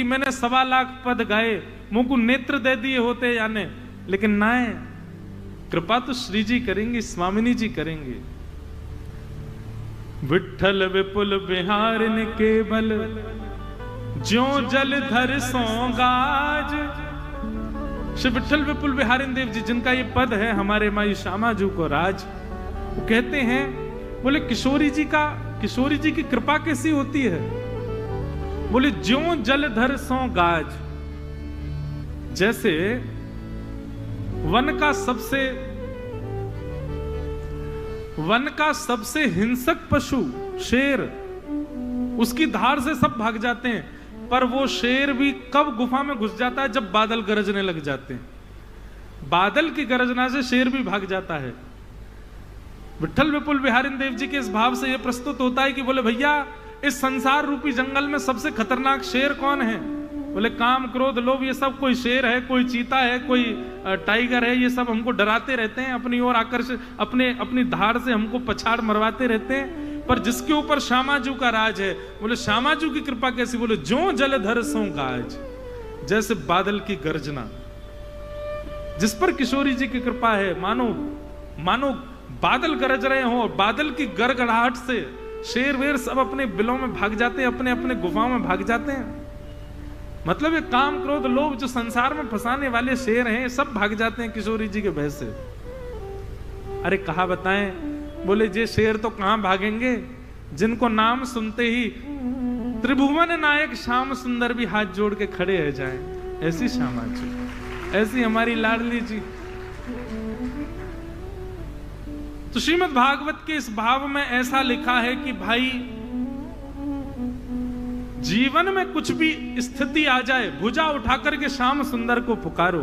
मैंने 1.25 लाख पद गाए, मुझको नेत्र दे दिए होते याने, लेकिन ना है, कृपा तो श्री जी करेंगे, स्वामिनी जी करेंगे। विठल विपुल बिहारिन केवल ज्यों जलधर सो गाज। श्री विठल विपुल बिहारिन देव जी जिनका ये पद है हमारे माई श्यामा जी को राज, वो कहते हैं, बोले किशोरी जी की कृपा कैसी होती है? बोले ज्यों जलधर सो गाज। जैसे वन का सबसे हिंसक पशु शेर, उसकी धार से सब भाग जाते हैं, पर वो शेर भी कब गुफा में घुस जाता है? जब बादल गरजने लग जाते हैं। बादल की गरजना से शेर भी भाग जाता है। विठल विपुल बिहारिन देव जी के इस भाव से यह प्रस्तुत होता है कि बोले भैया इस संसार रूपी जंगल में सबसे खतरनाक शेर कौन है? बोले काम क्रोध लोभ ये सब, कोई शेर है, कोई चीता है, कोई टाइगर है, ये सब हमको डराते रहते हैं, अपनी ओर आकर्षित, अपनी धार से हमको पछाड़ मरवाते रहते हैं। पर जिसके ऊपर श्यामाजू का राज है, बोले श्यामाजू की कृपा कैसी? बोले ज्यों जलधर सो गाज, जैसे बादल की गर्जना। जिस पर किशोरी जी की कृपा है, मानो बादल गरज रहे हो, बादल की गड़गड़ाहट से शेर वेर सब अपने बिलों में भाग जाते हैं, अपने अपने गुफाओं में भाग जाते हैं। मतलब ये काम क्रोध लोभ जो संसार में फंसाने वाले शेर हैं, सब भाग जाते हैं किशोरी जी के भय से। अरे कहा बताएं, बोले ये शेर तो कहां भागेंगे, जिनको नाम सुनते ही त्रिभुवन नायक श्याम सुंदर भी हाथ जोड़ के खड़े रह जाएं। ऐसी श्यामा जी, ऐसी हमारी लाडली जी। तो श्रीमद् भागवत के इस भाव में ऐसा लिखा है कि भाई जीवन में कुछ भी स्थिति आ जाए, भुजा उठाकर के श्याम सुंदर को पुकारो।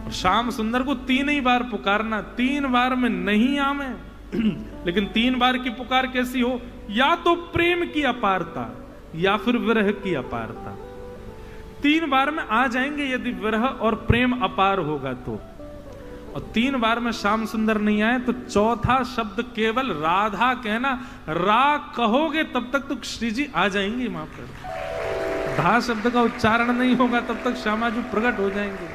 और श्याम सुंदर को 3 ही बार पुकारना, 3 बार में नहीं आवे, लेकिन 3 बार की पुकार कैसी हो? या तो प्रेम की अपारता या फिर विरह की अपारता। 3 बार में आ जाएंगे यदि विरह और प्रेम अपार होगा तो। और 3 बार में श्याम सुंदर नहीं आए तो चौथा शब्द केवल राधा कहना, रा कहोगे तब तक तो श्री जी आ जाएंगे वहां पर। धा शब्द का उच्चारण नहीं होगा तब तक श्यामाजू प्रकट हो जाएंगे।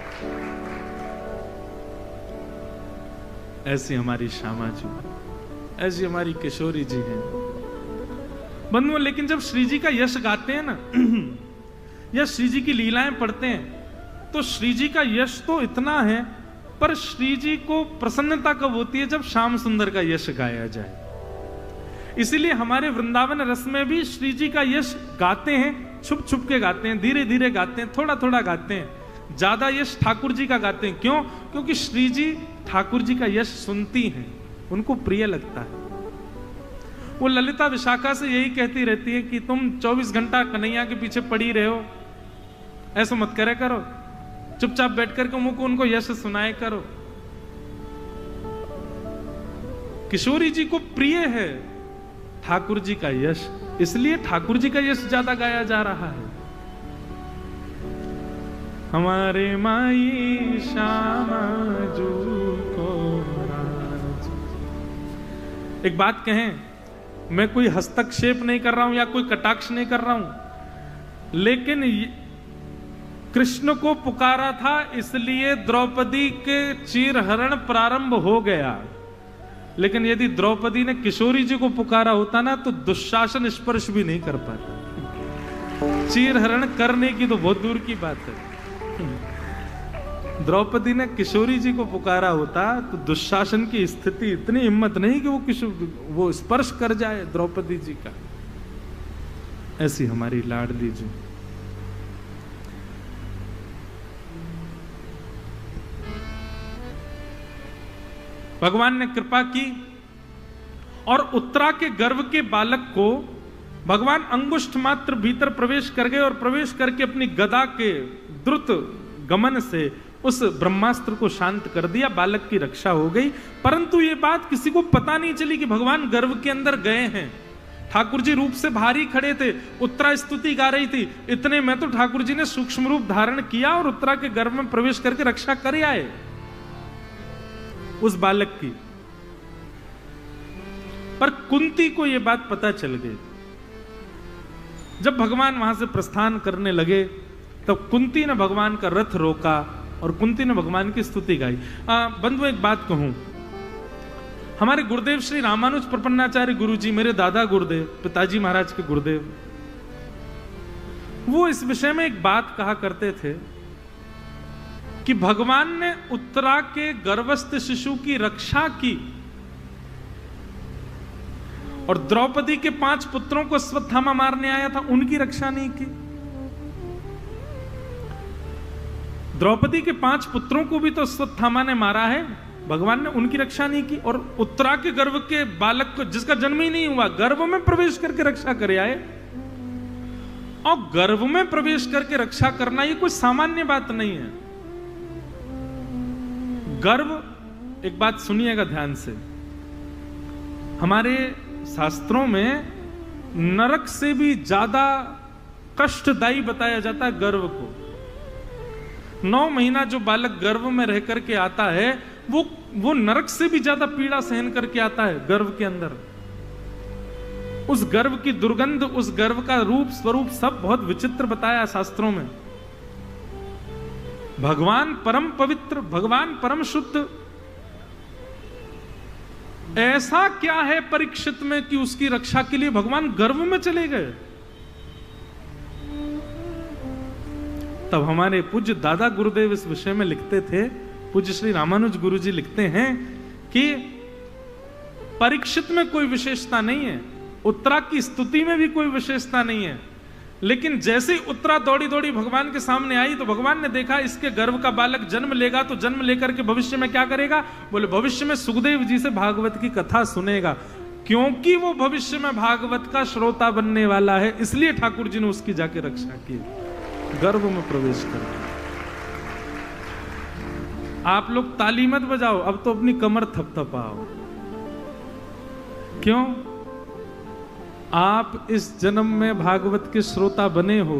ऐसी हमारी श्यामाजू, ऐसी हमारी किशोरी जी हैं बंधुओं। लेकिन जब श्री जी का यश गाते हैं ना या श्री जी की लीलाएं पढ़ते हैं, तो श्री जी का यश तो इतना है, पर श्री जी को प्रसन्नता कब होती है? जब श्याम सुंदर का यश गाया जाए। इसीलिए हमारे वृंदावन रस में भी श्री जी का यश गाते हैं, छुप छुप के गाते हैं, धीरे धीरे गाते हैं, थोड़ा थोड़ा गाते हैं। ज्यादा यश ठाकुर जी का गाते हैं। क्यों? क्योंकि श्री जी ठाकुर जी का यश सुनती हैं, उनको प्रिय लगता है। वो ललिता विशाखा से यही कहती रहती है कि तुम 24 घंटा कन्हैया के पीछे पड़ी रहे हो, ऐसा मत करे करो, चुपचाप बैठ करके मुझको उनको यश सुनाए करो। किशोरी जी को प्रिय है ठाकुर जी का यश, इसलिए ठाकुर जी का यश ज्यादा गाया जा रहा है। हमारे माई श्यामा जू को राज। एक बात कहें, मैं कोई हस्तक्षेप नहीं कर रहा हूं या कोई कटाक्ष नहीं कर रहा हूं, लेकिन कृष्ण को पुकारा था इसलिए द्रौपदी के चीरहरण प्रारंभ हो गया। लेकिन यदि द्रौपदी ने किशोरी जी को पुकारा होता ना, तो दुशासन स्पर्श भी नहीं कर पाता। चीरहरण करने की तो बहुत दूर की बात है। द्रौपदी ने किशोरी जी को पुकारा होता तो दुशासन की स्थिति, इतनी हिम्मत नहीं कि वो स्पर्श कर जाए द्रौपदी जी का। ऐसी हमारी लाडली जी। भगवान ने कृपा की और उत्तरा के गर्भ के बालक को भगवान अंगुष्ठ मात्र भीतर प्रवेश कर गए और प्रवेश करके अपनी गदा के द्रुत गमन से उस ब्रह्मास्त्र को शांत कर दिया। बालक की रक्षा हो गई। परंतु ये बात किसी को पता नहीं चली कि भगवान गर्भ के अंदर गए हैं। ठाकुर जी रूप से भारी खड़े थे, उत्तरा स्तुति गा रही थी, इतने में तो ठाकुर जी ने सूक्ष्म रूप धारण किया और उत्तरा के गर्भ में प्रवेश करके रक्षा कर आए उस बालक की। पर कुंती को यह बात पता चल गई। जब भगवान वहां से प्रस्थान करने लगे तब कुंती ने भगवान का रथ रोका और कुंती ने भगवान की स्तुति गाई। बंधु एक बात कहूं, हमारे गुरुदेव श्री रामानुज प्रपन्नाचार्य गुरुजी, मेरे दादा गुरुदेव, पिताजी महाराज के गुरुदेव, वो इस विषय में एक बात कहा करते थे कि भगवान ने उत्तरा के गर्भस्थ शिशु की रक्षा की और द्रौपदी के 5 पुत्रों को अश्वत्थामा मारने आया था, उनकी रक्षा नहीं की। द्रौपदी के 5 पुत्रों को भी तो अश्वत्थामा ने मारा है, भगवान ने उनकी रक्षा नहीं की। और उत्तरा के गर्भ के बालक को, जिसका जन्म ही नहीं हुआ, गर्भ में प्रवेश करके रक्षा करे आए। और गर्भ में प्रवेश करके रक्षा करना ये कोई सामान्य बात नहीं है। गर्भ, एक बात सुनिएगा ध्यान से, हमारे शास्त्रों में नरक से भी ज्यादा कष्टदायी बताया जाता है गर्भ को। 9 महीना जो बालक गर्भ में रह करके आता है वो नरक से भी ज्यादा पीड़ा सहन करके आता है गर्भ के अंदर। उस गर्भ की दुर्गंध, उस गर्भ का रूप स्वरूप सब बहुत विचित्र बताया शास्त्रों में। भगवान परम पवित्र, भगवान परम शुद्ध, ऐसा क्या है परीक्षित में कि उसकी रक्षा के लिए भगवान गर्भ में चले गए। तब हमारे पूज्य दादा गुरुदेव इस विषय में लिखते थे, पूज्य श्री रामानुज गुरुजी लिखते हैं कि परीक्षित में कोई विशेषता नहीं है, उत्तरा की स्तुति में भी कोई विशेषता नहीं है, लेकिन जैसे ही उत्तरा दौड़ी दौड़ी भगवान के सामने आई तो भगवान ने देखा इसके गर्भ का बालक जन्म लेगा, तो जन्म लेकर के भविष्य में क्या करेगा, बोले भविष्य में सुखदेव जी से भागवत की कथा सुनेगा, क्योंकि वो भविष्य में भागवत का श्रोता बनने वाला है, इसलिए ठाकुर जी ने उसकी जाके रक्षा की, गर्भ में प्रवेश कर। आप लोग ताली मत बजाओ, अब तो अपनी कमर थपथपाओ। क्यों? आप इस जन्म में भागवत के श्रोता बने हो,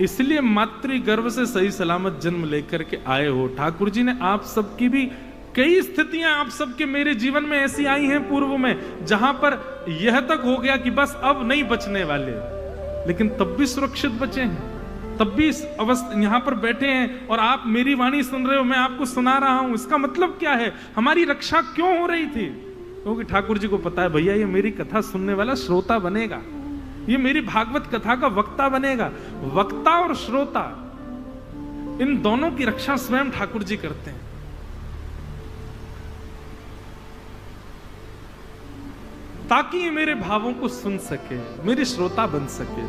इसलिए मातृ गर्भ से सही सलामत जन्म लेकर के आए हो। ठाकुर जी ने आप सबकी भी कई स्थितियां आप सबके मेरे जीवन में ऐसी आई हैं पूर्व में, जहां पर यह तक हो गया कि बस अब नहीं बचने वाले, लेकिन तब भी सुरक्षित बचे हैं, तब भी इस अवस्था यहां पर बैठे हैं और आप मेरी वाणी सुन रहे हो, मैं आपको सुना रहा हूं। इसका मतलब क्या है, हमारी रक्षा क्यों हो रही थी? क्योंकि ठाकुर जी को पता है भैया ये मेरी कथा सुनने वाला श्रोता बनेगा, ये मेरी भागवत कथा का वक्ता बनेगा। वक्ता और श्रोता, इन दोनों की रक्षा स्वयं ठाकुर जी करते हैं। ताकि ये मेरे भावों को सुन सके, मेरे श्रोता बन सके,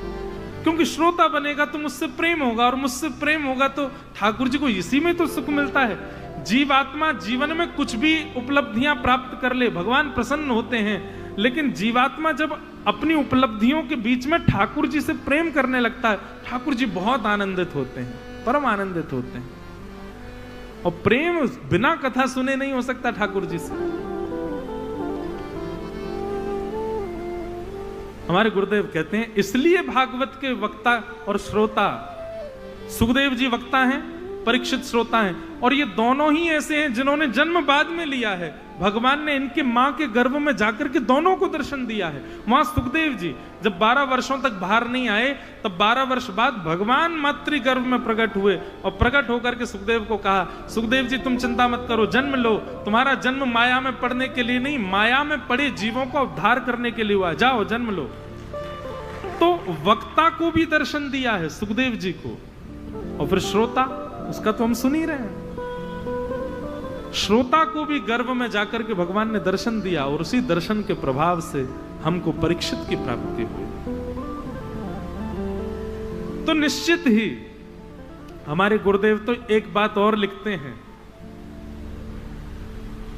क्योंकि श्रोता बनेगा तो मुझसे प्रेम होगा, और मुझसे प्रेम होगा तो ठाकुर जी को इसी में तो सुख मिलता है। जीवात्मा जीवन में कुछ भी उपलब्धियां प्राप्त कर ले, भगवान प्रसन्न होते हैं, लेकिन जीवात्मा जब अपनी उपलब्धियों के बीच में ठाकुर जी से प्रेम करने लगता है, ठाकुर जी बहुत आनंदित होते हैं, परम आनंदित होते हैं। और प्रेम बिना कथा सुने नहीं हो सकता ठाकुर जी से। हमारे गुरुदेव कहते हैं इसलिए भागवत के वक्ता और श्रोता, सुखदेव जी वक्ता हैं, परीक्षित श्रोता हैं, और ये दोनों ही ऐसे हैं जिन्होंने जन्म बाद में लिया है। भगवान ने इनके मां के गर्भ में जाकर के दोनों को दर्शन दिया है। वहां सुखदेव जी जब 12 वर्षों तक बाहर नहीं आए, तब 12 वर्ष बाद भगवान मातृ गर्भ में प्रकट हुए, और प्रकट होकर के सुखदेव को कहा, सुखदेव जी तुम चिंता मत करो, जन्म लो, तुम्हारा जन्म माया में पड़ने के लिए नहीं, माया में पड़े जीवों का उद्धार करने के लिए हुआ, जाओ जन्म लो। तो वक्ता को भी दर्शन दिया है सुखदेव जी को, और फिर श्रोता, उसका तो हम सुन ही रहे हैं, श्रोता को भी गर्भ में जाकर के भगवान ने दर्शन दिया, और उसी दर्शन के प्रभाव से हमको परीक्षित की प्राप्ति हुई। तो निश्चित ही हमारे गुरुदेव तो एक बात और लिखते हैं,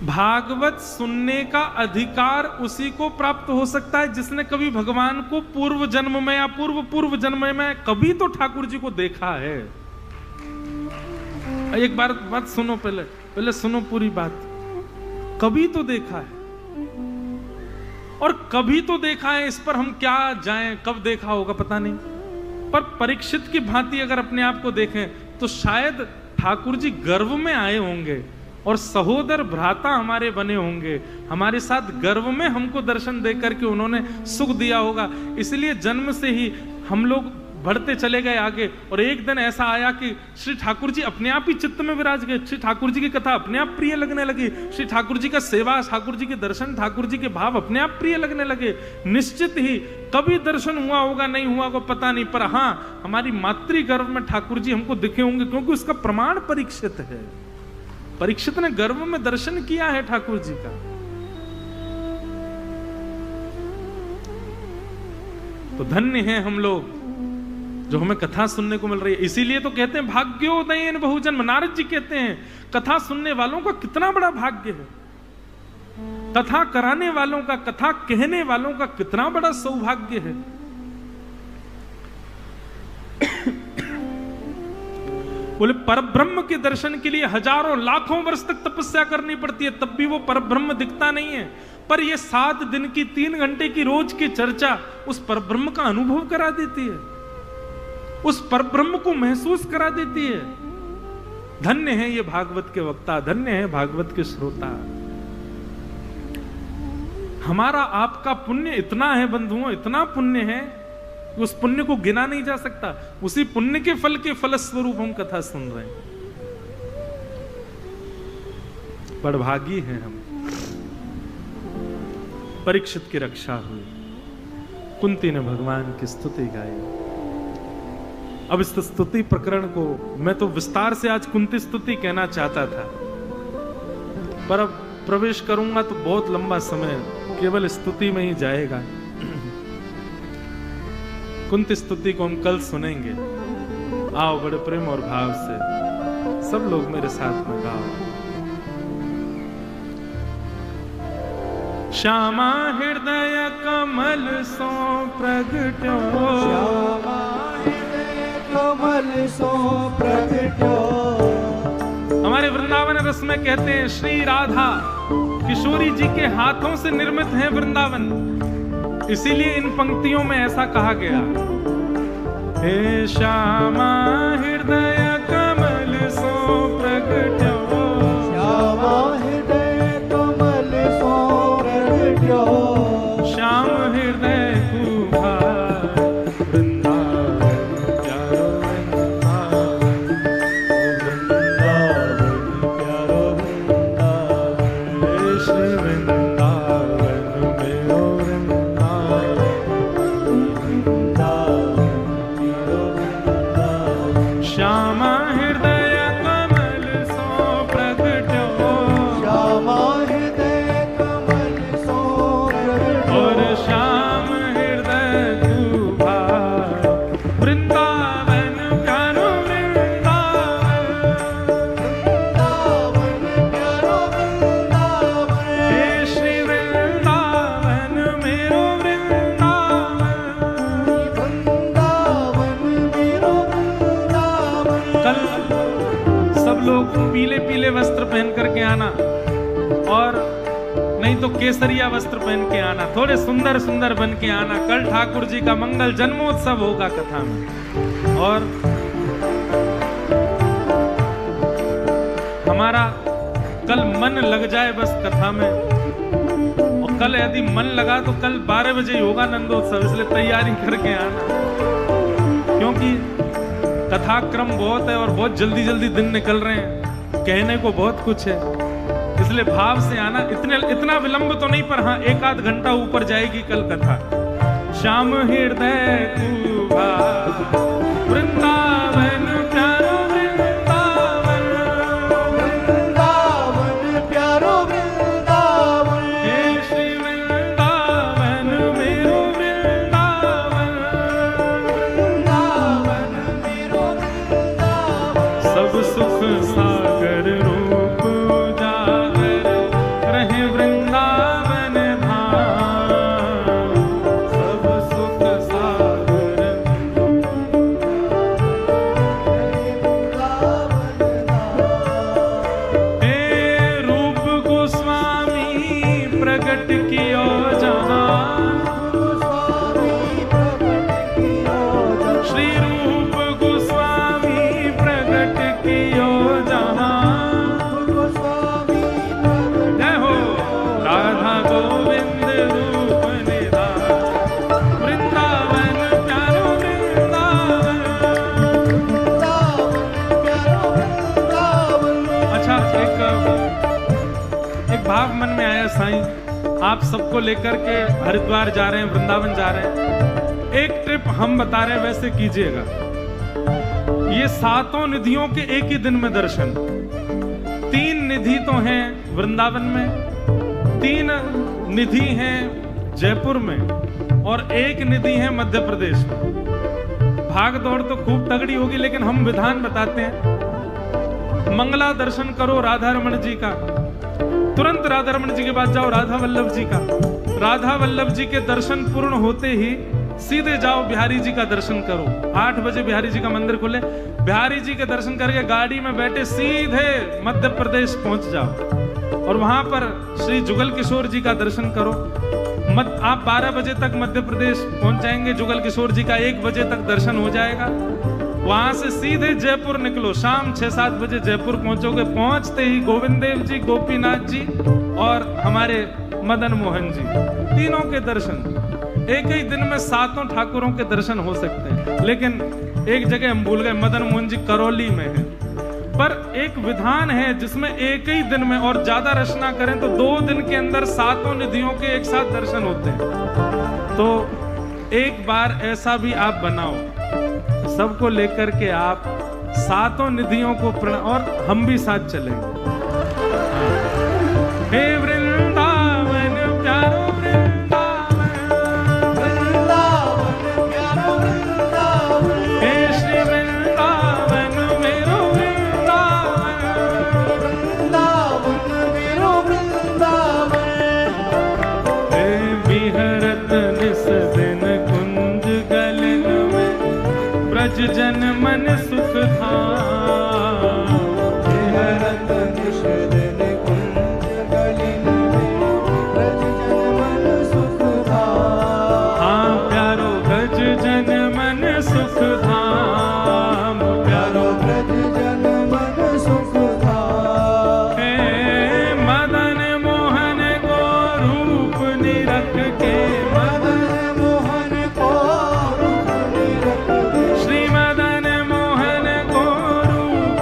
भागवत सुनने का अधिकार उसी को प्राप्त हो सकता है जिसने कभी भगवान को पूर्व जन्म में या पूर्व पूर्व जन्म में कभी तो ठाकुर जी को देखा है। एक बात सुनो, पहले सुनो पूरी बात। कभी तो देखा है, और कभी तो देखा है, इस पर हम क्या जाएं, कब देखा होगा पता नहीं, पर परीक्षित की भांति अगर अपने आप को देखें तो शायद ठाकुर जी गर्भ में आए होंगे और सहोदर भ्राता हमारे बने होंगे, हमारे साथ गर्भ में हमको दर्शन देकर के उन्होंने सुख दिया होगा। इसलिए जन्म से ही हम लोग बढ़ते चले गए आगे, और एक दिन ऐसा आया कि श्री ठाकुर जी अपने आप ही चित्त में विराज गए। श्री ठाकुर जी की कथा अपने आप प्रिय लगने लगी, श्री ठाकुर जी का सेवा, ठाकुर जी के दर्शन, ठाकुर जी के भाव अपने आप प्रिय लगने लगे। निश्चित ही कभी दर्शन हुआ होगा, नहीं हुआ को पता नहीं, पर हाँ हमारी मातृ गर्भ में ठाकुर जी हमको दिखे होंगे, क्योंकि उसका प्रमाण परीक्षित है। परीक्षित ने गर्भ में दर्शन किया है ठाकुर जी का। तो धन्य हैं हम लोग जो हमें कथा सुनने को मिल रही है। इसीलिए तो कहते हैं भाग्योदयन बहुजन्म। नारद जी कहते हैं कथा सुनने वालों का कितना बड़ा भाग्य है, कथा कराने वालों का, कथा कहने वालों का कितना बड़ा सौभाग्य है। बोले परब्रह्म के दर्शन के लिए हजारों लाखों वर्ष तक तपस्या करनी पड़ती है, तब भी वो परब्रह्म दिखता नहीं है। पर ये 7 दिन की 3 घंटे की रोज की चर्चा उस परब्रह्म का अनुभव करा देती है, उस परब्रह्म को महसूस करा देती है। धन्य है ये भागवत के वक्ता, धन्य है भागवत के श्रोता। हमारा आपका पुण्य इतना है बंधुओं, इतना पुण्य है कि उस पुण्य को गिना नहीं जा सकता। उसी पुण्य के फल के फलस्वरूप हम कथा सुन रहे हैं। बड़भागी हैं हम। परीक्षित की रक्षा हुई, कुंती ने भगवान की स्तुति गाई। अब इस स्तुति प्रकरण को मैं तो विस्तार से आज कुंती स्तुति कहना चाहता था, पर अब प्रवेश करूंगा तो बहुत लंबा समय केवल स्तुति में ही जाएगा। कुंती स्तुति को हम कल सुनेंगे। आओ बड़े प्रेम और भाव से सब लोग मेरे साथ में गाओ। श्यामा हृदय कमल सो प्रगट्यो, कमल सो प्रगट्यो। हमारे वृंदावन रस में कहते हैं श्री राधा किशोरी जी के हाथों से निर्मित है वृंदावन, इसीलिए इन पंक्तियों में ऐसा कहा गया। हे श्यामा हृदय कमल सो प्रगट्यो, श्यामा हृदय कमल सो प्रगट्यो। श्याम हृदय वस्त्र पहन करके आना, और नहीं तो केसरिया वस्त्र पहन के आना, थोड़े सुंदर सुंदर बन के आना। कल ठाकुर जी का मंगल जन्मोत्सव होगा कथा में, और हमारा कल मन लग जाए बस कथा में, और कल यदि मन लगा तो कल 12 बजे होगा नंदोत्सव, इसलिए तैयारी करके आना, क्योंकि कथाक्रम बहुत है और बहुत जल्दी जल्दी दिन निकल रहे हैं, कहने को बहुत कुछ है, इसलिए भाव से आना। इतना विलंब तो नहीं, पर हाँ 1 आध घंटा ऊपर जाएगी कल कथा। श्याम हृदय तू वृंदावन प्यारो वृंदावन, वृंदावन प्यारो वृंदावन। हे श्री वृंदावन मेरो वृंदावन, वृंदावन मेरो वृंदावन। सब सुख सागर रूप उजागर रहे वृंदावन धाम, सब सुख सागर साईं आप सबको लेकर के हरिद्वार जा रहे हैं, वृंदावन जा रहे हैं, एक ट्रिप हम बता रहे हैं वैसे कीजिएगा। ये 7 निधियों के एक ही दिन में दर्शन। 3 निधि तो हैं वृंदावन में, 3 निधि हैं जयपुर में और 1 निधि है मध्य प्रदेश में। भाग दौड़ तो खूब तगड़ी होगी, लेकिन हम विधान बताते हैं। मंगला दर्शन करो राधा रमण जी का, तुरंत राधा रमण जी के बाद जाओ राधा वल्लभ जी का। राधा वल्लभ जी के दर्शन पूर्ण होते ही सीधे जाओ बिहारी जी का दर्शन करो। 8 बजे बिहारी जी का मंदिर खुले, बिहारी जी के दर्शन करके गाड़ी में बैठे सीधे मध्य प्रदेश पहुंच जाओ और वहां पर श्री जुगल किशोर जी का दर्शन करो। आप 12 बजे तक मध्य प्रदेश पहुंच जाएंगे, जुगल किशोर जी का 1 बजे तक दर्शन हो जाएगा। वहां से सीधे जयपुर निकलो, शाम 6-7 बजे जयपुर पहुंचोगे। पहुंचते ही गोविंद देव जी, गोपीनाथ जी और हमारे मदन मोहन जी, तीनों के दर्शन एक ही दिन में 7 ठाकुरों के दर्शन हो सकते हैं। लेकिन एक जगह हम भूल गए, मदन मोहन जी करौली में है। पर एक विधान है जिसमें एक ही दिन में, और ज्यादा रचना करें तो 2 दिन के अंदर 7 निधियों के एक साथ दर्शन होते हैं। तो एक बार ऐसा भी आप बनाओ, सबको लेकर के आप 7 निधियों को और हम भी साथ चलेंगे। हे वृंदावन प्यारो वृंदावन, वृंदावन प्यारो वृंदावन, हे श्री वृंदावन मेरो वृंदावन, वृंदावन मेरो वृंदावन, हे विहरत निस दिन कुंज गलन में, ब्रज जन मन सुख धाम। विहरत निस दिन कुंज गलिन में, ब्रज जन मन सुख धाम। हाँ प्यारो ब्रज जन मन सुख धाम, प्यारो ब्रज जन मन सुख धाम। हे मदन मोहन को रूप निरख के, मदन मोहन को रूप निरख के, श्री मदन मोहन को रूप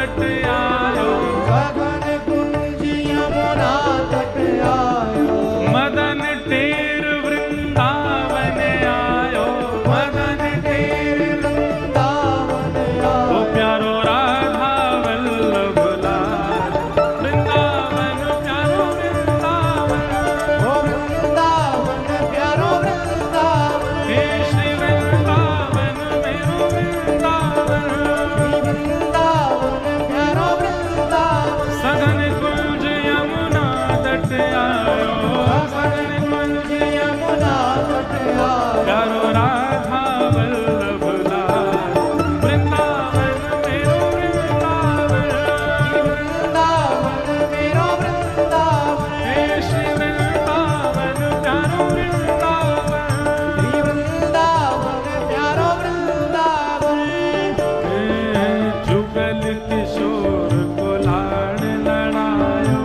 तट आयो, गगन कुंज यमुना तट आयो, मदन टेर वृंदावन आयो, मदन टेर वृंदावन ओ आयो, प्यारो राधा वल्लभ लाल, वृंदावन प्यारो वृंदावन, ओ वृंदावन प्यारो वृंदावन, हे श्री वृंदावन मेरो वृंदावन, वृंदावन प्यारो वृंदावन, सघन कुंज यमुना तट आयो, सघन कुंज यमुना तट आयो, प्यारो राधा वल्लभ लाल, वृंदावन मेरो वृंदावन, वृंदावन मेरो वृंदावन, हे श्री वृंदावन प्यारो वृंदावन, वृंदावन प्यारो वृंदावन, जुगल किशोर को लाड़ लड़ायो,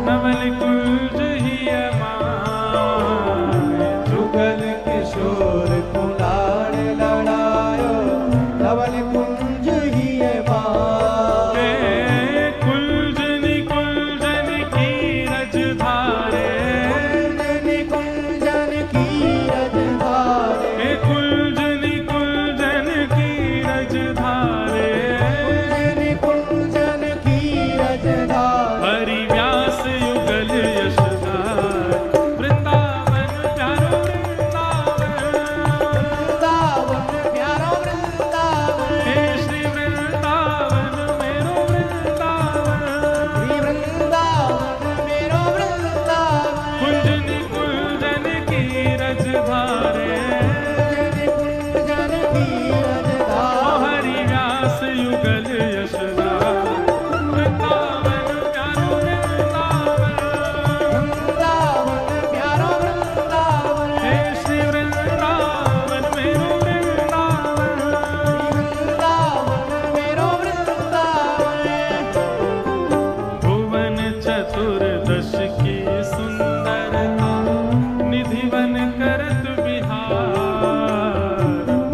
नवल कुंज ही माए, जुगल किशोर को लाड़ लड़ायो, धवल कुंज ही माए, कुंजनी कुंजन की रज धारे, कुंजनी कुंजन की रज धारे, कुंजनी कुंजन की रज धारे, कुंजनी कुंजन की रज धारे, हरि व्यास युगल यशधार, वृंदावन प्यारो वृंदावन, वृंदावन प्यारो वृंदावन, हे श्री वृंदावन मेरो वृंदावन, वृंदावन मेरो वृंदावन, कुंजनी कुंजन की रज धारे, कुंजनी कुंजन की रज ओ धारे, हरि व्यास युगल यशधार, वृंदावन प्यारो वृंदावन, वृंदावन प्यारो वृंदावन, हे श्री वृंदावन मेरो वृंदावन, वृंदावन मेरो वृंदावन, भुवन चतुर्दश की सुंदरता, निधिवन करत बिहार,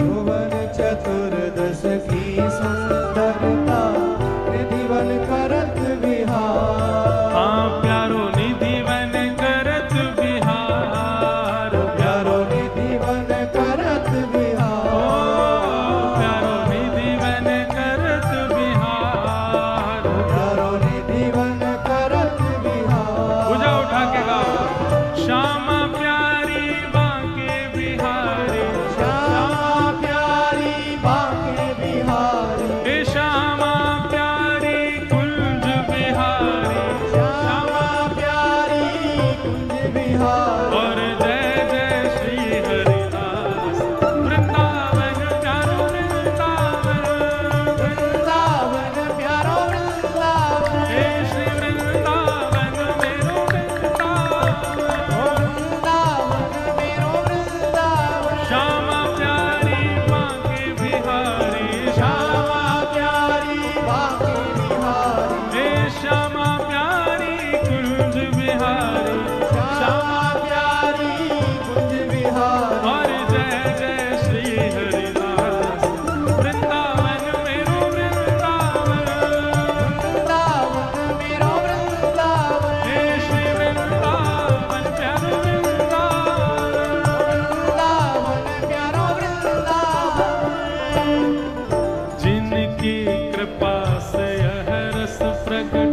भुवन चतुर्दश की सुंदरता, निधिवन करत विहार, हाँ प्यारो निधिवन करत बिहार, प्यारो निधिवन करत ओ विहार, प्यारो निधिवन करत बिहार, प्यारो निधिवन करत विहार, पूजा उठा के गाओ, श्यामा प्यारी बांके बिहारी, श्यामा प्यारी बांके बिहारी, हे श्यामा प्यारी कुंज बिहारी, श्यामा प्यारी कुंज बिहारी, और जय जय श्री हरिदास, वृंदावन प्यारो वृंदावन, वृंदावन प्यारो वृंदावन, हे श्री वृंदावन मेरो वृंदावन, वृंदावन मेरो वृंदावन, श्यामा प्यारी बांके बिहारी, श्यामा प्यारी बांके बिहारी, हे श्यामा प्यारी कुंज बिहारी, श्यामा प्यारी कुंज बिहारी, और जय जय श्री हरिदास, वृंदावन मेरो वृंदावन, वृंदावन मेरो वृंदावन, हे श्री वृंदावन प्यारो वृंदावन, वृंदावन प्यारो वृंदावन, जिनकी कृपा से यह रस प्रगट